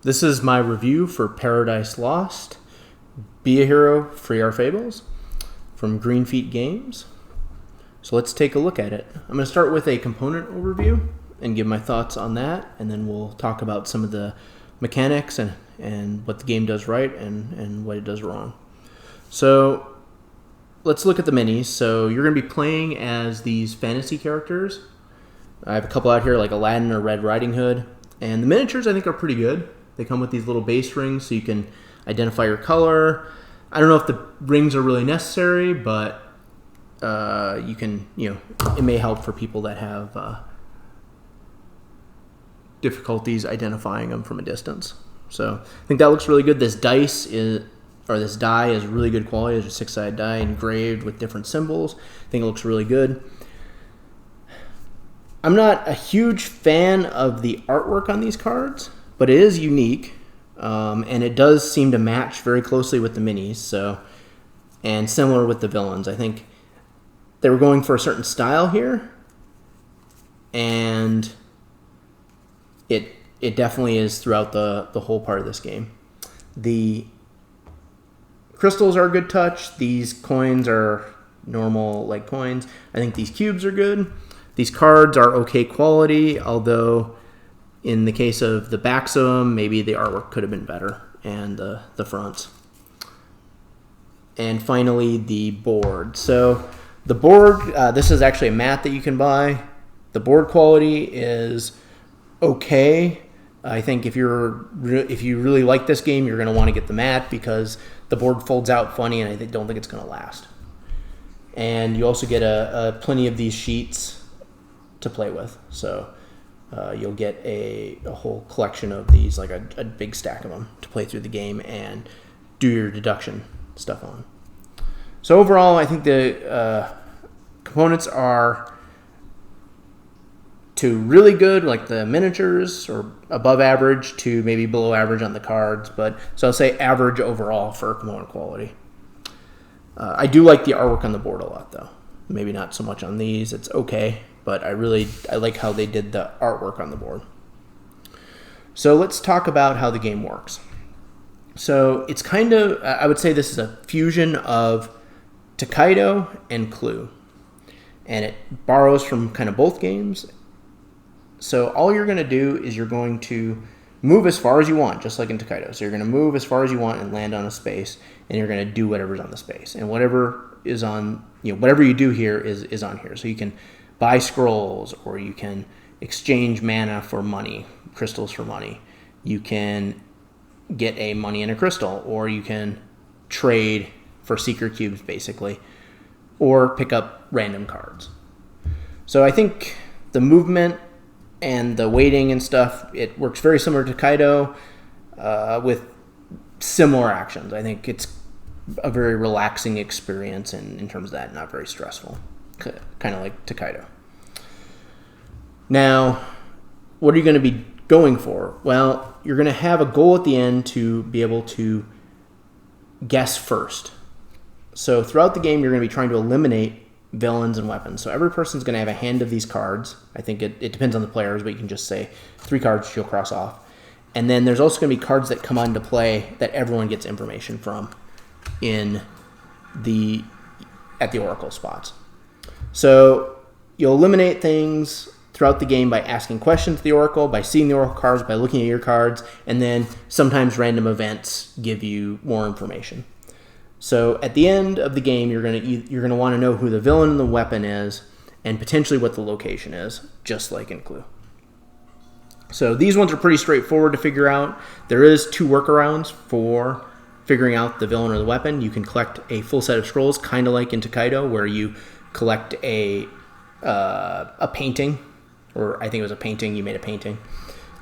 This is my review for Paradise Lost, Be a Hero, Free Our Fables, from Green Feet Games. So let's take a look at it. I'm going to start with a component overview and give my thoughts on that, and then we'll talk about some of the mechanics and what the game does right and what it does wrong. So let's look at the minis. So you're going to be playing as these fantasy characters. I have a couple out here like Aladdin or Red Riding Hood. And the miniatures I think are pretty good. They come with these little base rings so you can identify your color. I don't know if the rings are really necessary, but you can, it may help for people that have difficulties identifying them from a distance. So I think that looks really good. This die is really good quality. It's a 6-sided die engraved with different symbols. I think it looks really good. I'm not a huge fan of the artwork on these cards, but it is unique, and it does seem to match very closely with the minis. And similar with the villains. I think they were going for a certain style here, and it definitely is throughout the whole part of this game. The crystals are a good touch. These coins are normal like coins. I think these cubes are good. These cards are okay quality, although in the case of the backs of them, maybe the artwork could have been better, and the fronts. And finally, the board. So the board, this is actually a mat that you can buy. The board quality is okay. I think if you really like this game, you're going to want to get the mat because the board folds out funny, and I don't think it's going to last. And you also get plenty of these sheets to play with. So you'll get a whole collection of these, like a big stack of them to play through the game and do your deduction stuff on. So overall, I think the components are to really good, like the miniatures, or above average to maybe below average on the cards. So I'll say average overall for component quality. I do like the artwork on the board a lot, though. Maybe not so much on these. It's okay, but I like how they did the artwork on the board. So let's talk about how the game works. So it's kind of, I would say this is a fusion of Takedo and Clue. And it borrows from kind of both games. So all you're going to do is you're going to move as far as you want, just like in Takedo. So you're going to move as far as you want and land on a space, and you're going to do whatever's on the space. And whatever is on, whatever you do here is on here. So you can buy scrolls, or you can exchange mana for money, crystals for money. You can get a money and a crystal, or you can trade for secret cubes, basically, or pick up random cards. So I think the movement and the weighting and stuff, it works very similar to Kaido with similar actions. I think it's a very relaxing experience in terms of that, not very stressful, kind of like Takedo. Now, what are you going to be going for? Well, you're going to have a goal at the end to be able to guess first. So throughout the game, you're going to be trying to eliminate villains and weapons. So every person's going to have a hand of these cards. I think it depends on the players, but you can just say 3 cards you'll cross off. And then there's also going to be cards that come onto play that everyone gets information from at the Oracle spots. So you'll eliminate things throughout the game by asking questions to the Oracle, by seeing the Oracle cards, by looking at your cards, and then sometimes random events give you more information. So at the end of the game, you're gonna want to know who the villain and the weapon is, and potentially what the location is, just like in Clue. So these ones are pretty straightforward to figure out. There is 2 workarounds for figuring out the villain or the weapon. You can collect a full set of scrolls, kind of like in Takedo, where you collect a painting, or I think it was a painting. You made a painting,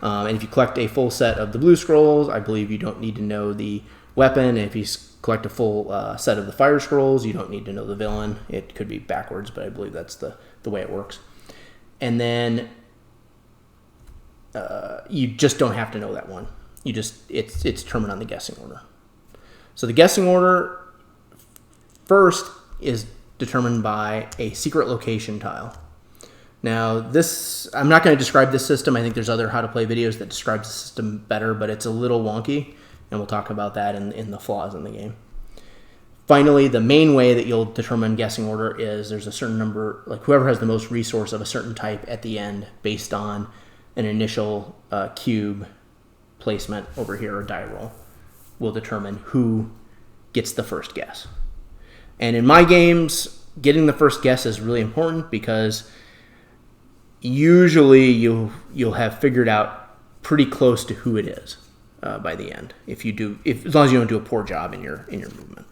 and if you collect a full set of the blue scrolls, I believe you don't need to know the weapon. And if you collect a full set of the fire scrolls, you don't need to know the villain. It could be backwards, but I believe that's the way it works. And then you just don't have to know that one. It's determined on the guessing order. So the guessing order first is determined by a secret location tile. Now, I'm not going to describe this system. I think there's other how to play videos that describe the system better, but it's a little wonky, and we'll talk about that in the flaws in the game. Finally, the main way that you'll determine guessing order is there's a certain number, like whoever has the most resource of a certain type at the end based on an initial cube placement over here, or die roll, will determine who gets the first guess. And in my games, getting the first guess is really important because usually you'll have figured out pretty close to who it is by the end. As long as you don't do a poor job in your movement.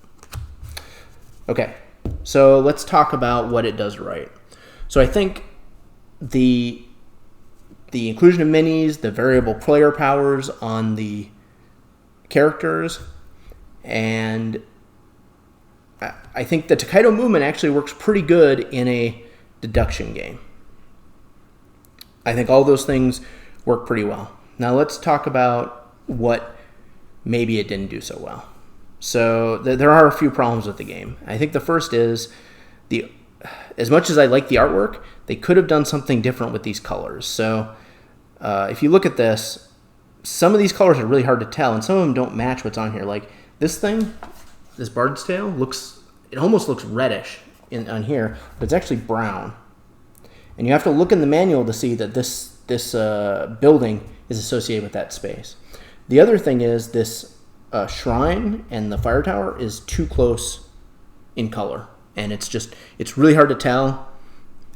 Okay, so let's talk about what it does right. So I think the inclusion of minis, the variable player powers on the characters, and I think the Takedo movement actually works pretty good in a deduction game. I think all those things work pretty well. Now let's talk about what maybe it didn't do so well. So there are a few problems with the game. I think the first is, as much as I like the artwork, they could have done something different with these colors. So if you look at this, some of these colors are really hard to tell, and some of them don't match what's on here. Like this thing, this bard's tail, it almost looks reddish on here, but it's actually brown. And you have to look in the manual to see that this building is associated with that space. The other thing is this shrine and the fire tower is too close in color, and it's really hard to tell,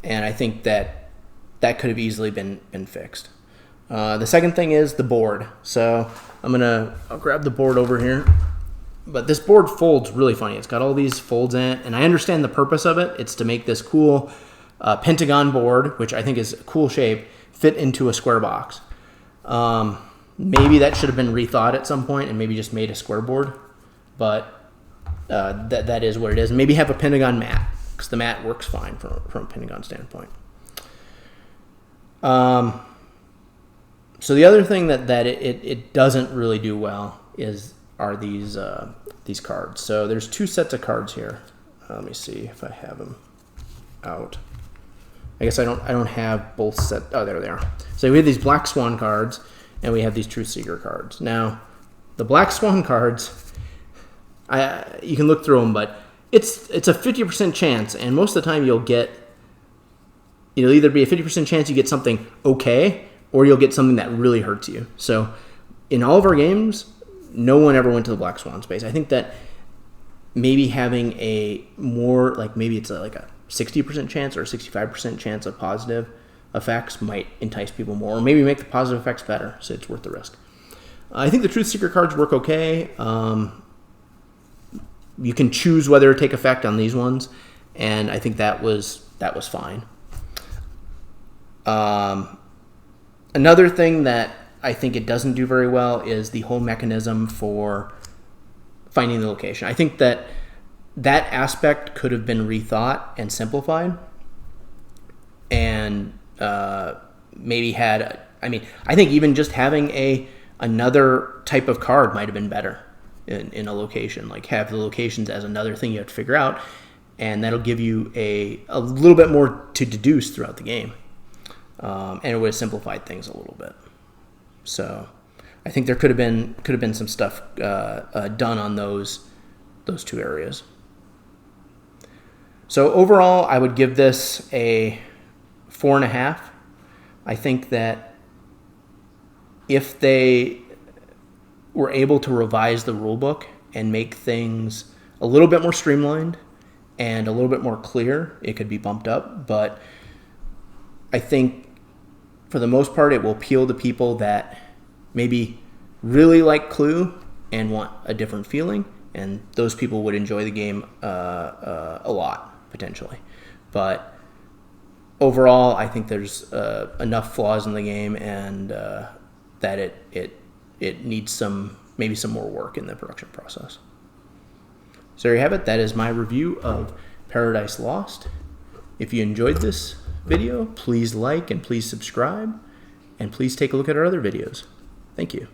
and I think that could have easily been fixed. The second thing is the board. So I'll grab the board over here, but this board folds really funny. It's got all these folds in it, and I understand the purpose of it. It's to make this cool pentagon board, which I think is a cool shape, fit into a square box. Maybe that should have been rethought at some point and maybe just made a square board, but that is what it is. And maybe have a pentagon mat, because the mat works fine from a pentagon standpoint. So the other thing that it doesn't really do well are these cards. So there's two sets of cards here. Let me see if I have them out. I guess I don't have both sets. Oh, there they are. So we have these Black Swan cards, and we have these Truth Seeker cards. Now, the Black Swan cards, you can look through them, but it's a 50% chance, and most of the time it'll either be a 50% chance you get something okay, or you'll get something that really hurts you. So in all of our games, no one ever went to the Black Swan space. I think that maybe having a more, like maybe it's like a 60% chance or a 65% chance of positive effects might entice people more, or maybe make the positive effects better, so it's worth the risk. I think the Truth Seeker cards work okay. You can choose whether to take effect on these ones, and I think that was fine. Another thing that I think it doesn't do very well is the whole mechanism for finding the location. I think that aspect could have been rethought and simplified, and maybe I think even just having another type of card might have been better in a location. Like have the locations as another thing you have to figure out, and that'll give you a little bit more to deduce throughout the game, and it would have simplified things a little bit. So I think there could have been some stuff done on those two areas. So overall, I would give this a 4.5. I think that if they were able to revise the rulebook and make things a little bit more streamlined and a little bit more clear, it could be bumped up. But I think for the most part, it will appeal to people that maybe really like Clue and want a different feeling, and those people would enjoy the game a lot, potentially. But overall, I think there's enough flaws in the game, and that it needs maybe some more work in the production process. So there you have it. That is my review of Paradise Lost. If you enjoyed this video, please like and please subscribe, and please take a look at our other videos. Thank you.